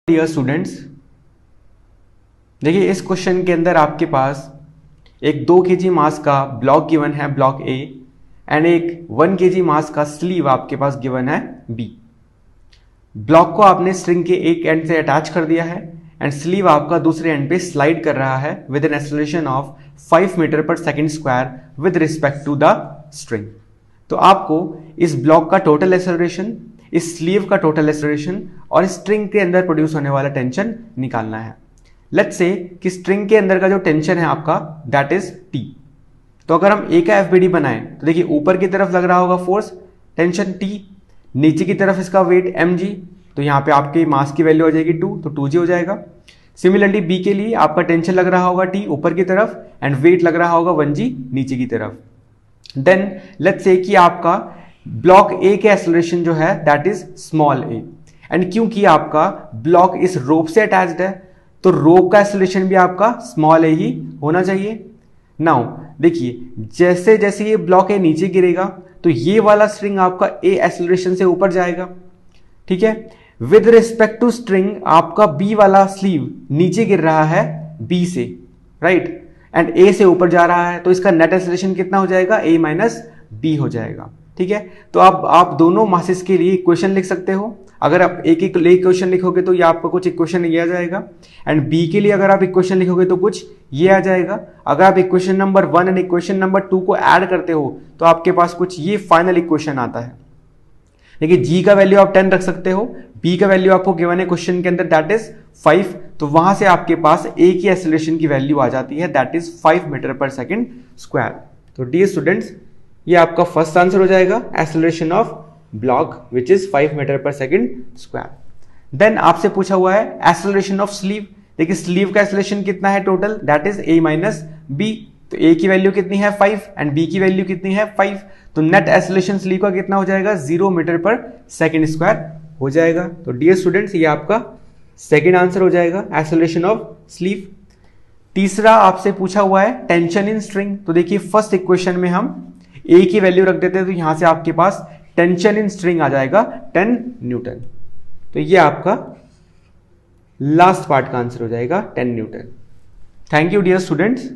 Dear students, देखिए इस question के अंदर आपके पास एक 2 kg मास का ब्लॉक गिवन है ब्लॉक ए एंड एक 1 kg मास का स्लीव आपके पास गिवन है बी। ब्लॉक को आपने स्ट्रिंग के एक एंड से अटैच कर दिया है एंड स्लीव आपका दूसरे एंड पे स्लाइड कर रहा है with an acceleration of 5 metre per second square with respect to the string. तो आपको इस ब्लॉक का टोटल एक्सेलरेशन, इस स्लीव का टोटल एक्सेलरेशन और स्ट्रिंग के अंदर प्रोड्यूस होने वाला टेंशन निकालना है। लेट्स से कि स्ट्रिंग के अंदर का जो टेंशन है आपका दैट इज टी। तो अगर हम ए का एफबीडी बनाएं तो देखिए ऊपर की तरफ लग रहा होगा फोर्स टेंशन टी, नीचे की तरफ इसका वेट mg, तो यहाँ पे आपके मास की वैल्यू हो जाएगी 2, तो 2g हो जाएगा। सिमिलरली बी के लिए आपका टेंशन लग रहा होगा टी ऊपर की तरफ एंड वेट लग रहा होगा 1g नीचे की तरफ। देन लेट्स से कि आपका ब्लॉक ए के एक्सेलरेशन जो है that is small A and क्योंकि आपका ब्लॉक इस रोप से अटैच्ड है तो रोप का एक्सेलरेशन भी आपका स्मॉल ए ही होना चाहिए। नाउ देखिए जैसे जैसे ये ब्लॉक ए नीचे गिरेगा तो ये वाला स्ट्रिंग आपका ए एक्सेलरेशन से ऊपर जाएगा, ठीक है। विद रिस्पेक्ट टू स्ट्रिंग आपका बी वाला स्लीव नीचे गिर रहा है बी से, राइट, एंड ए से ऊपर जा रहा है तो इसका नेट एक्सेलरेशन कितना हो जाएगा a माइनस बी हो जाएगा, ठीक है। तो अब आप दोनों मासेस के लिए इक्वेशन लिख सकते हो। अगर आप एक एक इक्वेशन लिखोगे तो ये आपको कुछ इक्वेशन ये आ जाएगा एंड बी के लिए अगर आप इक्वेशन लिखोगे तो कुछ ये आ जाएगा। अगर आप equation number 1 and equation number 2 को ऐड करते हो तो आपके पास कुछ ये फाइनल इक्वेशन आता है। देखिए जी का वैल्यू आप 10 रख सकते हो, बी का वैल्यू आपको गिवन है क्वेश्चन के अंदर दैट इज 5, तो वहां से आपके पास ए की एक्सेलरेशन की वैल्यू आ जाती है that is 5 metre per second square. तो डियर स्टूडेंट्स ये आपका फर्स्ट आंसर हो जाएगा, acceleration of block which is 5 metre per second square. Then आपसे पूछा हुआ है एक्सेलरेशन ऑफ स्लीव। देखिए स्लीव का एक्सेलरेशन कितना है total that is a minus B, तो a की वैल्यू कितनी है 5 एंड b की वैल्यू कितनी है 5, तो नेट एक्सेलरेशन स्लीव का कितना हो जाएगा 0 मीटर पर सेकेंड स्क्वायर हो जाएगा। तो डियर स्टूडेंट्स ये आपका सेकेंड आंसर हो जाएगा एक्सेलरेशन ऑफ स्लीव। तीसरा आपसे पूछा हुआ है टेंशन इन स्ट्रिंग। तो देखिए फर्स्ट इक्वेशन में हम a की वैल्यू रख देते हैं तो यहां से आपके पास टेंशन इन स्ट्रिंग आ जाएगा 10 न्यूटन। तो ये आपका लास्ट पार्ट का आंसर हो जाएगा 10 newton. Thank you dear students.